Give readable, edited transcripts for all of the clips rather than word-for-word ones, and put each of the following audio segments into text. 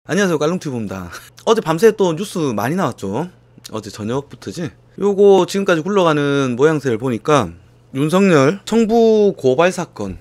안녕하세요, 깔롱튜브입니다. 어제 밤새 또 뉴스 많이 나왔죠. 어제 저녁부터지. 요거 지금까지 굴러가는 모양새를 보니까 윤석열 청부 고발 사건,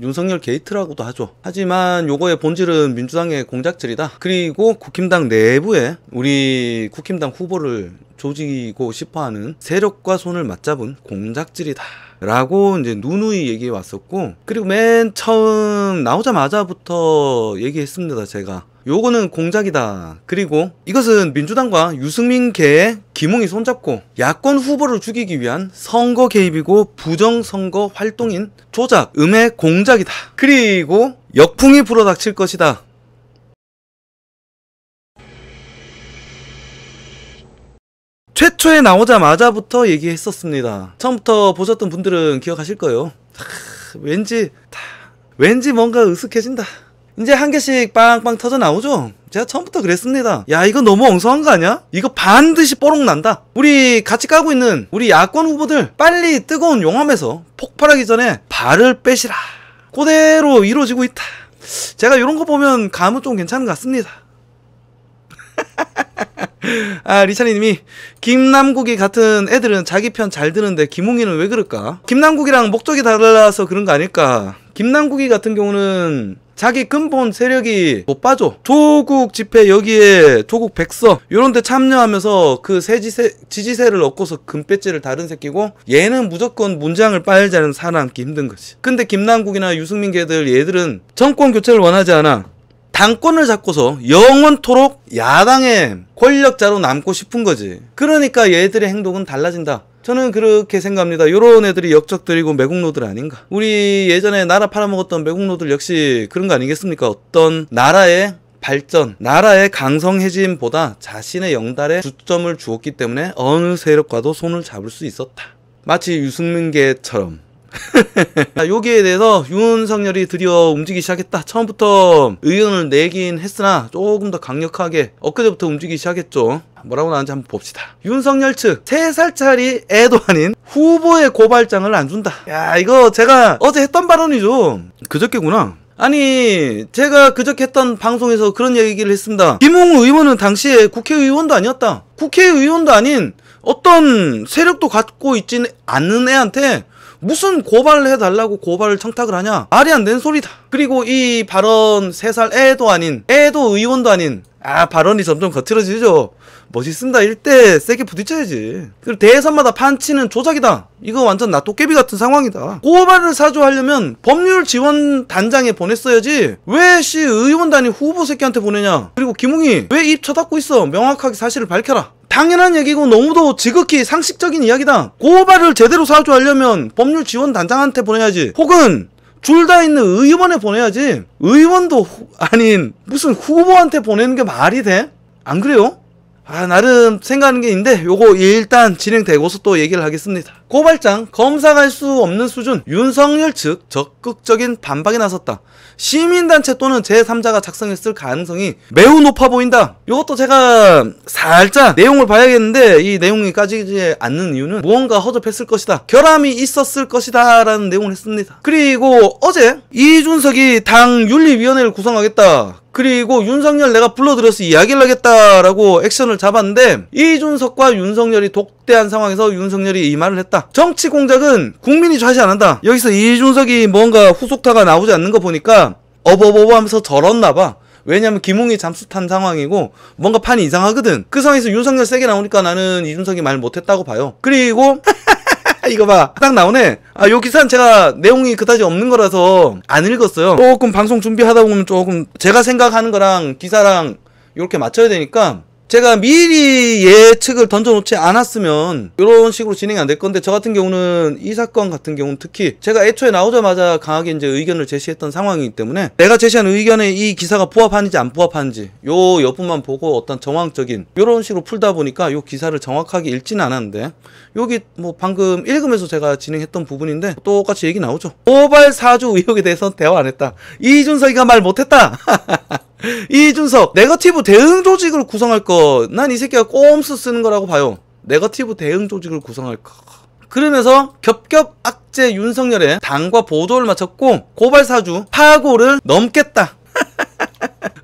윤석열 게이트라고도 하죠. 하지만 요거의 본질은 민주당의 공작질이다. 그리고 국힘당 내부에 우리 국힘당 후보를 조지고 싶어하는 세력과 손을 맞잡은 공작질이다 라고 이제 누누이 얘기해 왔었고, 그리고 맨 처음 나오자마자부터 얘기했습니다. 제가 요거는 공작이다. 그리고 이것은 민주당과 유승민계의 김웅이 손잡고 야권 후보를 죽이기 위한 선거 개입이고 부정선거 활동인 조작, 음해 공작이다. 그리고 역풍이 불어닥칠 것이다. 최초에 나오자마자부터 얘기했었습니다. 처음부터 보셨던 분들은 기억하실 거예요. 왠지 뭔가 으슥해진다. 이제 한 개씩 빵빵 터져 나오죠. 제가 처음부터 그랬습니다. 야, 이거 너무 엉성한 거 아니야? 이거 반드시 뽀록 난다. 우리 같이 까고 있는 우리 야권 후보들 빨리 뜨거운 용암에서 폭발하기 전에 발을 빼시라. 그대로 이루어지고 있다. 제가 이런 거 보면 감은 좀 괜찮은 것 같습니다. 아, 리찬이님이 김남국이 같은 애들은 자기 편 잘 드는데 김웅이는 왜 그럴까? 김남국이랑 목적이 달라서 그런 거 아닐까? 김남국이 같은 경우는 자기 근본 세력이 못 빠져. 조국 집회 여기에 조국 백서 요런데 참여하면서 그 지지세를 얻고서 금배지를 다른 새끼고, 얘는 무조건 문장을 빨자는 살아남기 힘든 거지. 근데 김남국이나 유승민 걔들, 얘들은 정권 교체를 원하지 않아. 당권을 잡고서 영원토록 야당의 권력자로 남고 싶은 거지. 그러니까 얘들의 행동은 달라진다. 저는 그렇게 생각합니다. 요런 애들이 역적들이고 매국노들 아닌가. 우리 예전에 나라 팔아먹었던 매국노들 역시 그런 거 아니겠습니까? 어떤 나라의 발전, 나라의 강성해짐보다 자신의 영달에 주점을 주었기 때문에 어느 세력과도 손을 잡을 수 있었다. 마치 유승민계처럼. 여기에 대해서 윤석열이 드디어 움직이기 시작했다. 처음부터 의견을 내긴 했으나 조금 더 강력하게 엊그제부터 움직이기 시작했죠. 뭐라고 나왔는지 한번 봅시다. 윤석열 측 3살짜리 애도 아닌 후보의 고발장을 안 준다. 야, 이거 제가 어제 했던 발언이죠. 그저께구나. 아니, 제가 그저께 했던 방송에서 그런 얘기를 했습니다. 김웅 의원은 당시에 국회의원도 아니었다. 국회의원도 아닌 어떤 세력도 갖고 있지 않는 애한테 무슨 고발을 해달라고 고발을 청탁을 하냐? 말이 안 되는 소리다. 그리고 이 발언 3살 애도 아닌, 애도 의원도 아닌, 발언이 점점 거칠어지죠. 멋있습니다. 일대 세게 부딪혀야지. 그리고 대선마다 판치는 조작이다. 이거 완전 나 도깨비 같은 상황이다. 고발을 사주하려면 법률 지원 단장에 보냈어야지. 왜 의원도 아닌 후보 새끼한테 보내냐? 그리고 김웅이 왜 입 쳐닫고 있어? 명확하게 사실을 밝혀라. 당연한 얘기고 너무도 지극히 상식적인 이야기다. 고발을 제대로 사주하려면 법률 지원 단장한테 보내야지. 혹은 둘 다 있는 의원에 보내야지. 의원도 아닌 무슨 후보한테 보내는 게 말이 돼? 안 그래요? 나름 생각하는 게 있는데 요거 일단 진행되고서 또 얘기를 하겠습니다. 고발장 검사할 수 없는 수준. 윤석열 측 적극적인 반박에 나섰다. 시민단체 또는 제3자가 작성했을 가능성이 매우 높아 보인다. 요것도 제가 살짝 내용을 봐야겠는데 이 내용이 까지지 않는 이유는 무언가 허접했을 것이다, 결함이 있었을 것이다 라는 내용을 했습니다. 그리고 어제 이준석이 당 윤리위원회를 구성하겠다, 그리고 윤석열 내가 불러들여서 이야기를 하겠다라고 액션을 잡았는데, 이준석과 윤석열이 독대한 상황에서 윤석열이 이 말을 했다. 정치 공작은 국민이 좌시 안 한다. 여기서 이준석이 뭔가 후속타가 나오지 않는 거 보니까 어버버버 하면서 절었나봐. 왜냐면 김웅이 잠수 탄 상황이고 뭔가 판이 이상하거든. 그 상황에서 윤석열 세게 나오니까 나는 이준석이 말 못했다고 봐요. 그리고 이거 봐, 딱 나오네. 요 기사는 제가 내용이 그다지 없는 거라서 안 읽었어요. 조금 방송 준비하다 보면 조금 제가 생각하는 거랑 기사랑 이렇게 맞춰야 되니까 제가 미리 예측을 던져놓지 않았으면 이런 식으로 진행이 안 될 건데, 저 같은 경우는 이 사건 같은 경우는 특히 제가 애초에 나오자마자 강하게 이제 의견을 제시했던 상황이기 때문에 내가 제시한 의견에 이 기사가 부합하는지 안 부합하는지 요 여부만 보고 어떤 정황적인 이런 식으로 풀다 보니까 요 기사를 정확하게 읽지는 않았는데, 여기 뭐 방금 읽으면서 제가 진행했던 부분인데 똑같이 얘기 나오죠. 고발 사주 의혹에 대해서 대화 안 했다. 이준석이가 말 못했다. 이준석 네거티브 대응 조직을 구성할 거, 난 이 새끼가 꼼수 쓰는 거라고 봐요. 네거티브 대응 조직을 구성할 거. 그러면서 겹겹 악재 윤석열의 당과 보조를 마쳤고 고발 사주 파고를 넘겠다.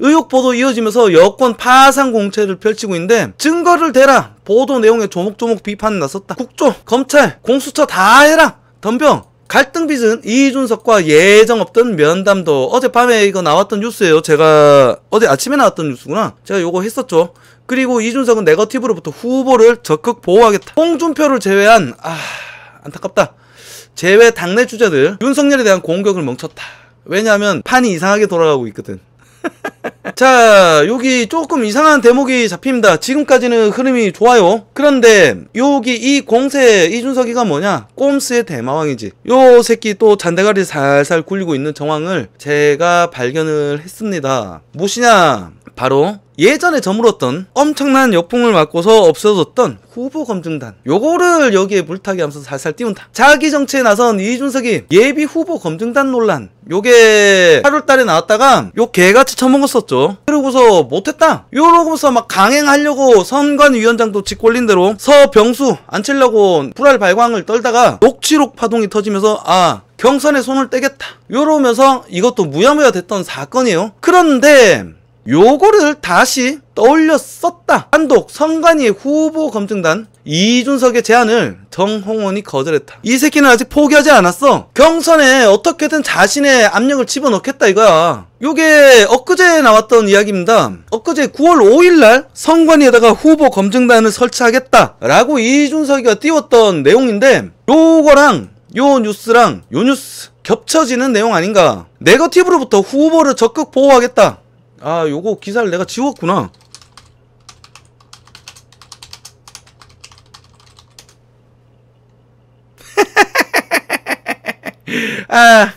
의혹 보도 이어지면서 여권 파상 공세를 펼치고 있는데 증거를 대라. 보도 내용에 조목조목 비판이 나섰다. 국조, 검찰, 공수처 다 해라. 덤벼. 갈등 빚은 이준석과 예정 없던 면담도 어젯밤에 이거 나왔던 뉴스예요. 제가 어제 아침에 나왔던 뉴스구나. 제가 요거 했었죠. 그리고 이준석은 네거티브로부터 후보를 적극 보호하겠다. 홍준표를 제외한 안타깝다. 제외 당내 주자들 윤석열에 대한 공격을 멈췄다. 왜냐하면 판이 이상하게 돌아가고 있거든. 자, 여기 조금 이상한 대목이 잡힙니다. 지금까지는 흐름이 좋아요. 그런데 여기 이 공세 이준석이가 뭐냐? 꼼수의 대마왕이지. 요 새끼 또 잔대가리 살살 굴리고 있는 정황을 제가 발견을 했습니다. 무엇이냐? 바로 예전에 저물었던 엄청난 역풍을 맞고서 없어졌던 후보 검증단, 요거를 여기에 물타기 하면서 살살 띄운다. 자기 정치에 나선 이준석이 예비 후보 검증단 논란, 요게 8월달에 나왔다가 요 개같이 처먹었었죠. 그러고서 못했다 요러고서 막 강행하려고 선관위원장도 짓골린 대로 서병수 앉히려고 불알 발광을 떨다가 녹취록 파동이 터지면서 경선에 손을 떼겠다 요러면서 이것도 무야무야 됐던 사건이에요. 그런데 요거를 다시 떠올려 썼다. 단독 선관위 후보 검증단 이준석의 제안을 정홍원이 거절했다. 이 새끼는 아직 포기하지 않았어. 경선에 어떻게든 자신의 압력을 집어넣겠다 이거야. 요게 엊그제 나왔던 이야기입니다. 엊그제 9월 5일날 선관위에다가 후보 검증단을 설치하겠다 라고 이준석이가 띄웠던 내용인데, 요거랑 요 뉴스랑 요 뉴스 겹쳐지는 내용 아닌가. 네거티브로부터 후보를 적극 보호하겠다. 요거 기사를 내가 지웠구나.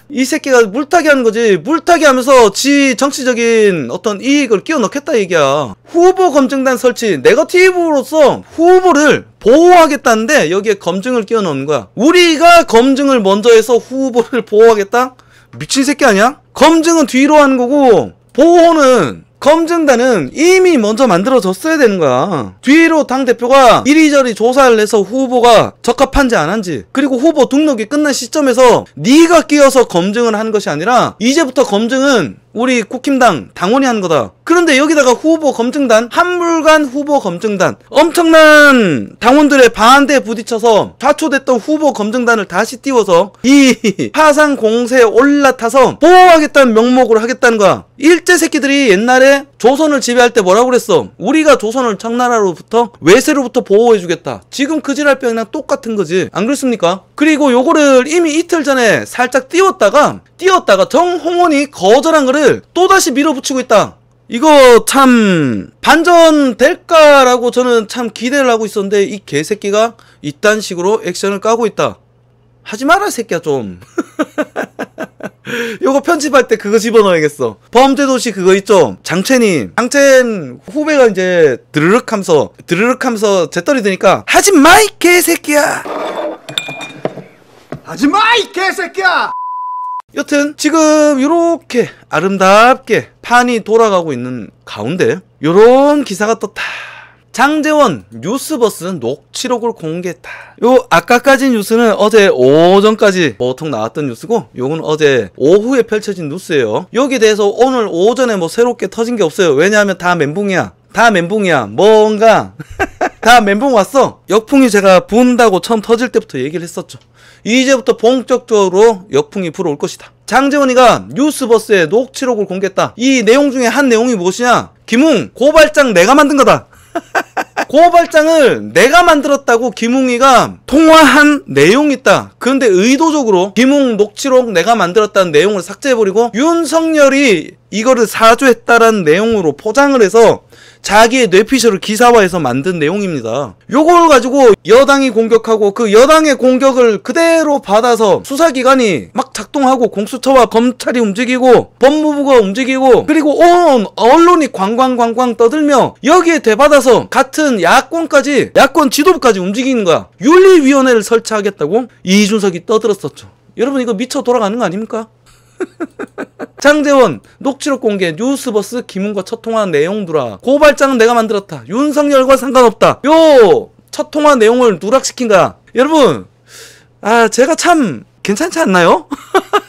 이 새끼가 물타기 하는 거지. 물타기 하면서 지 정치적인 어떤 이익을 끼워 넣겠다 얘기야. 후보 검증단 설치, 네거티브로서 후보를 보호하겠다는데 여기에 검증을 끼워 넣는 거야. 우리가 검증을 먼저 해서 후보를 보호하겠다? 미친 새끼 아니야? 검증은 뒤로 하는 거고 보호는, 검증단은 이미 먼저 만들어졌어야 되는 거야. 뒤로 당대표가 이리저리 조사를 해서 후보가 적합한지 안 한지, 그리고 후보 등록이 끝난 시점에서 네가 끼어서 검증을 하는 것이 아니라 이제부터 검증은 우리 국힘당 당원이 하는 거다. 그런데 여기다가 후보 검증단, 한물간 후보 검증단, 엄청난 당원들의 반대에 부딪혀서 좌초됐던 후보 검증단을 다시 띄워서 이 파상 공세에 올라타서 보호하겠다는 명목으로 하겠다는 거야. 일제 새끼들이 옛날에 조선을 지배할 때 뭐라고 그랬어? 우리가 조선을 청나라로부터 외세로부터 보호해주겠다. 지금 그 지랄병이랑 똑같은 거지. 안 그렇습니까? 그리고 요거를 이미 이틀 전에 살짝 띄웠다가 정홍원이 거절한 거를 또다시 밀어붙이고 있다. 이거 참 반전될까라고 저는 참 기대를 하고 있었는데 이 개새끼가 이딴 식으로 액션을 까고 있다. 하지 마라 새끼야 좀. 요거 편집할 때 그거 집어넣어야겠어. 범죄도시 그거 있죠? 장첸 후배가 이제 드르륵 하면서 재떨이 드니까 하지 마 이 개새끼야, 하지 마 이 개새끼야. 여튼 지금 요렇게 아름답게 판이 돌아가고 있는 가운데 요런 기사가 떴다. 장제원 뉴스버스 녹취록을 공개했다. 요 아까까지 뉴스는 어제 오전까지 보통 나왔던 뉴스고, 요건 어제 오후에 펼쳐진 뉴스예요. 여기에 대해서 오늘 오전에 뭐 새롭게 터진 게 없어요. 왜냐하면 다 멘붕이야. 뭔가 다 멘붕 왔어. 역풍이 제가 분다고 처음 터질 때부터 얘기를 했었죠. 이제부터 본격적으로 역풍이 불어올 것이다. 장제원이가 뉴스버스에 녹취록을 공개했다. 이 내용 중에 한 내용이 무엇이냐? 김웅 고발장 내가 만든 거다. 고발장을 내가 만들었다고 김웅이가 통화한 내용이 있다. 그런데 의도적으로 김웅 녹취록 내가 만들었다는 내용을 삭제해버리고 윤석열이 이거를 사주했다라는 내용으로 포장을 해서 자기의 뇌피셜을 기사화해서 만든 내용입니다. 요걸 가지고 여당이 공격하고 그 여당의 공격을 그대로 받아서 수사기관이 막 작동하고 공수처와 검찰이 움직이고 법무부가 움직이고 그리고 온 언론이 광광 떠들며 여기에 대받아서 같은 야권 지도부까지 움직이는 거야. 윤리위원회를 설치하겠다고 이준석이 떠들었었죠. 여러분 이거 미쳐 돌아가는 거 아닙니까? 장제원 녹취록 공개, 뉴스버스 김웅과 첫 통화 내용들아. 고발장은 내가 만들었다. 윤석열과 상관없다. 요 첫 통화 내용을 누락시킨 거야. 여러분 제가 참 괜찮지 않나요?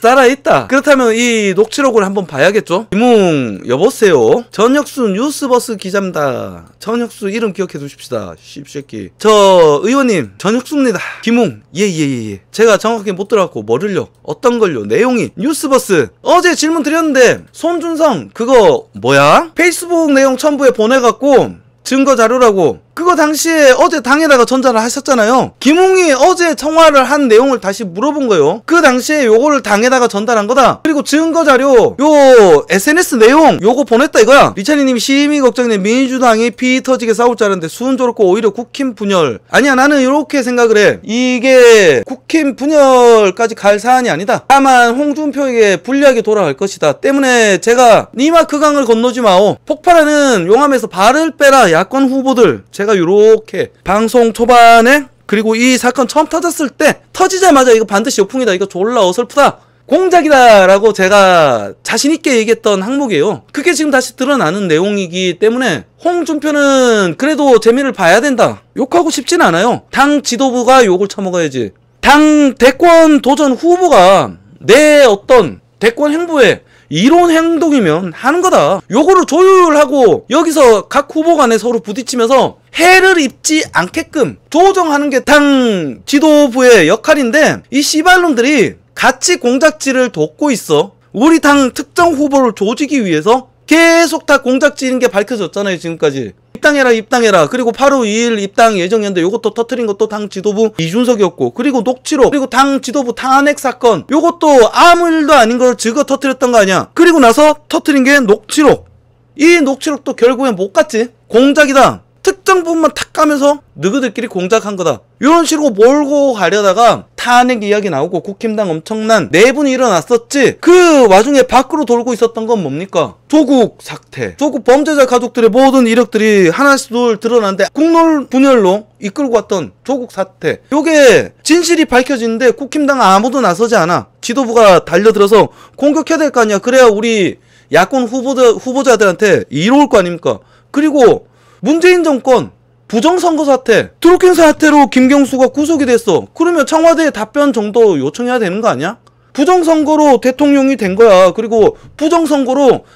살아있다. 그렇다면 이 녹취록을 한번 봐야겠죠? 김웅 여보세요. 전혁수 뉴스버스 기자입니다. 전혁수 이름 기억해 두십시다. 씹새끼. 저 의원님 전혁수입니다. 김웅. 예예예. 제가 정확하게 못 들어갔고 뭐를요? 어떤 걸요? 내용이 뉴스버스 어제 질문 드렸는데 손준성 그거 뭐야? 페이스북 내용 첨부에 보내갖고 증거 자료라고 그거 당시에 어제 당에다가 전달을 하셨잖아요. 김웅이 어제 청와를 한 내용을 다시 물어본 거예요. 그 당시에 요거를 당에다가 전달한 거다. 그리고 증거 자료 요 SNS 내용 요거 보냈다 이거야. 리차니님이 심히 걱정이네. 민주당이 피 터지게 싸울 줄 알았는데 순조롭고 오히려 국힘 분열. 아니야 나는 이렇게 생각을 해. 이게 국힘 분열까지 갈 사안이 아니다. 다만 홍준표에게 불리하게 돌아갈 것이다. 때문에 제가 니마 그 강을 건너지 마오. 폭발하는 용암에서 발을 빼라. 야권 후보들 제가 요렇게 방송 초반에 그리고 이 사건 처음 터졌을 때 터지자마자 이거 반드시 역풍이다 이거 졸라 어설프다 공작이다 라고 제가 자신있게 얘기했던 항목이에요. 그게 지금 다시 드러나는 내용이기 때문에 홍준표는 그래도 재미를 봐야 된다. 욕하고 싶진 않아요. 당 지도부가 욕을 처먹어야지. 당 대권 도전 후보가 내 어떤 대권 행보에 이런 행동이면 하는 거다. 요거를 조율하고 여기서 각 후보 간에 서로 부딪히면서 해를 입지 않게끔 조정하는 게 당 지도부의 역할인데 이 씨발놈들이 같이 공작질을 돕고 있어. 우리 당 특정 후보를 조지기 위해서 계속 다 공작질인 게 밝혀졌잖아요 지금까지. 입당해라. 그리고 8월 2일 입당 예정이었는데 요것도 터트린 것도 당 지도부 이준석이었고 그리고 녹취록 그리고 당 지도부 탄핵 사건 요것도 아무 일도 아닌 걸 증거 터트렸던 거 아니야. 그리고 나서 터트린 게 녹취록. 이 녹취록도 결국엔 못 갔지. 공작이다. 특정 부분만 탁 가면서 너희들끼리 공작한 거다. 이런 식으로 몰고 가려다가 탄핵 이야기 나오고 국힘당 엄청난 내분이 일어났었지. 그 와중에 밖으로 돌고 있었던 건 뭡니까? 조국 사태. 조국 범죄자 가족들의 모든 이력들이 하나씩 드러났는데 국론 분열로 이끌고 왔던 조국 사태. 요게 진실이 밝혀지는데 국힘당 아무도 나서지 않아. 지도부가 달려들어서 공격해야 될 거 아니야. 그래야 우리 야권 후보자들한테 이로울 거 아닙니까? 그리고 문재인 정권 부정선거 사태, 드루킹 사태로 김경수가 구속이 됐어. 그러면 청와대에 답변 정도 요청해야 되는 거 아니야? 부정선거로 대통령이 된 거야. 그리고 부정선거로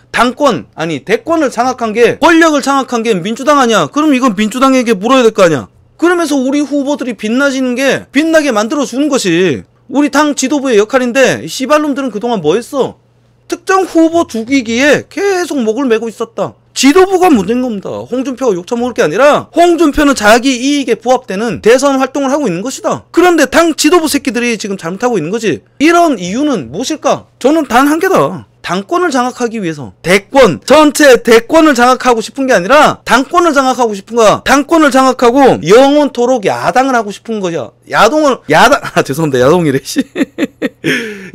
대권을 장악한 게, 권력을 장악한 게 민주당 아니야. 그럼 이건 민주당에게 물어야 될 거 아니야. 그러면서 우리 후보들이 빛나게 만들어주는 것이 우리 당 지도부의 역할인데, 이 씨발놈들은 그동안 뭐 했어? 특정 후보 죽이기에 계속 목을 메고 있었다. 지도부가 문제인 겁니다. 홍준표가 욕처먹을 게 아니라 홍준표는 자기 이익에 부합되는 대선 활동을 하고 있는 것이다. 그런데 당 지도부 새끼들이 지금 잘못하고 있는 거지. 이런 이유는 무엇일까? 저는 단 한 개다. 당권을 장악하기 위해서 전체 대권을 장악하고 싶은 게 아니라 당권을 장악하고 싶은 거야. 당권을 장악하고 영원토록 야당을 하고 싶은 거야. 죄송합니다. 야동이래.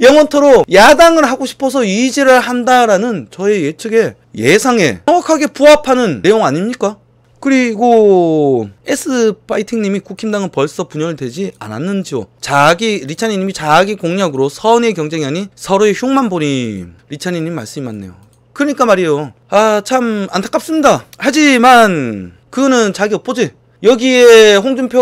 영원토록 야당을 하고 싶어서 이지를 한다라는 저의 예상에 정확하게 부합하는 내용 아닙니까? 그리고 S파이팅님이 국힘당은 벌써 분열되지 않았는지요. 리차니님이 자기 공약으로 선의 경쟁이 아닌 서로의 흉만 보니. 리차니님 말씀이 맞네요. 그러니까 말이에요. 참 안타깝습니다. 하지만 그거는 자기 업보지. 여기에 홍준표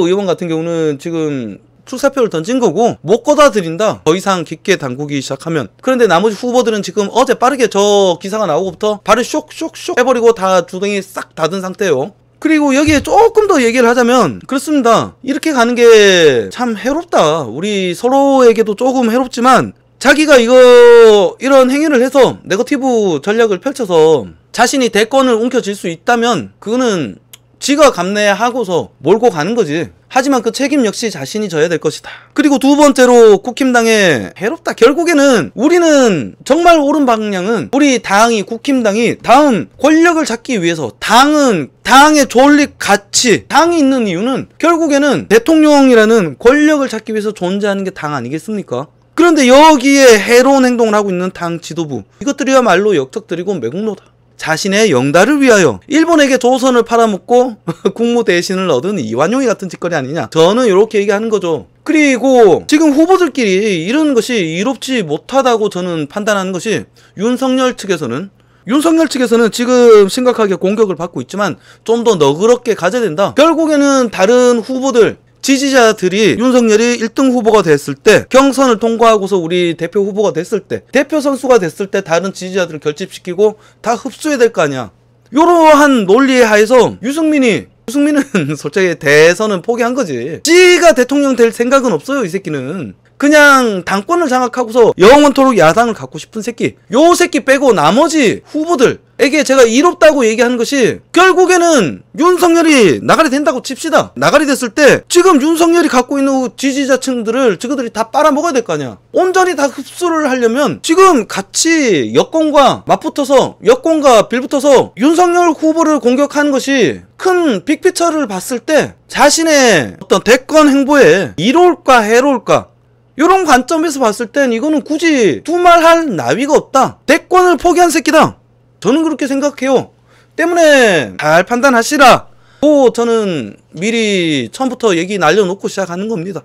의원 같은 경우는 지금 출사표를 던진 거고 못 걷어들인다. 더 이상 깊게 담그기 시작하면. 그런데 나머지 후보들은 지금 어제 빠르게 저 기사가 나오고부터 발을 쇽쇽쇽 해버리고 다 주둥이 싹 닫은 상태예요. 그리고 여기에 조금 더 얘기를 하자면 그렇습니다. 이렇게 가는 게 참 해롭다. 우리 서로에게도 조금 해롭지만 자기가 이런 행위를 해서 네거티브 전략을 펼쳐서 자신이 대권을 움켜쥘 수 있다면 그거는 지가 감내하고서 몰고 가는 거지. 하지만 그 책임 역시 자신이 져야 될 것이다. 그리고 두 번째로 국힘당에 해롭다. 결국에는 우리는 정말 옳은 방향은 우리 국힘당이 다음 권력을 잡기 위해서 당의 존립 가치, 당이 있는 이유는 결국에는 대통령이라는 권력을 잡기 위해서 존재하는 게 당 아니겠습니까? 그런데 여기에 해로운 행동을 하고 있는 당 지도부, 이것들이야말로 역적들이고 매국노다. 자신의 영달을 위하여 일본에게 조선을 팔아먹고 국무 대신을 얻은 이완용이 같은 짓거리 아니냐. 저는 이렇게 얘기하는 거죠. 그리고 지금 후보들끼리 이런 것이 이롭지 못하다고 저는 판단하는 것이 윤석열 측에서는 지금 심각하게 공격을 받고 있지만 좀 더 너그럽게 가져야 된다. 결국에는 다른 후보들 지지자들이 윤석열이 1등 후보가 됐을 때, 경선을 통과하고서 우리 대표 후보가 됐을 때, 대표 선수가 됐을 때 다른 지지자들을 결집시키고 다 흡수해야 될 거 아니야. 이러한 논리에 하에서 유승민은 솔직히 대선은 포기한 거지. 지가 대통령 될 생각은 없어요. 이 새끼는 그냥 당권을 장악하고서 영원토록 야당을 갖고 싶은 새끼. 요 새끼 빼고 나머지 후보들에게 제가 이롭다고 얘기하는 것이, 결국에는 윤석열이 나가리 된다고 칩시다. 나가리 됐을 때 지금 윤석열이 갖고 있는 지지자층들을 저거들이 다 빨아먹어야 될 거 아니야. 온전히 다 흡수를 하려면 지금 같이 여권과 맞붙어서, 여권과 빌붙어서 윤석열 후보를 공격하는 것이 큰 빅피처를 봤을 때 자신의 어떤 대권 행보에 이로울까 해로울까, 요런 관점에서 봤을 땐 이거는 굳이 두말할 나위가 없다. 대권을 포기한 새끼다. 저는 그렇게 생각해요. 때문에 잘 판단하시라. 저는 미리 처음부터 얘기 날려놓고 시작하는 겁니다.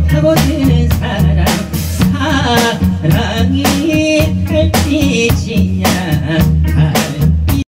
파고드는 사랑이 할 빛이냐.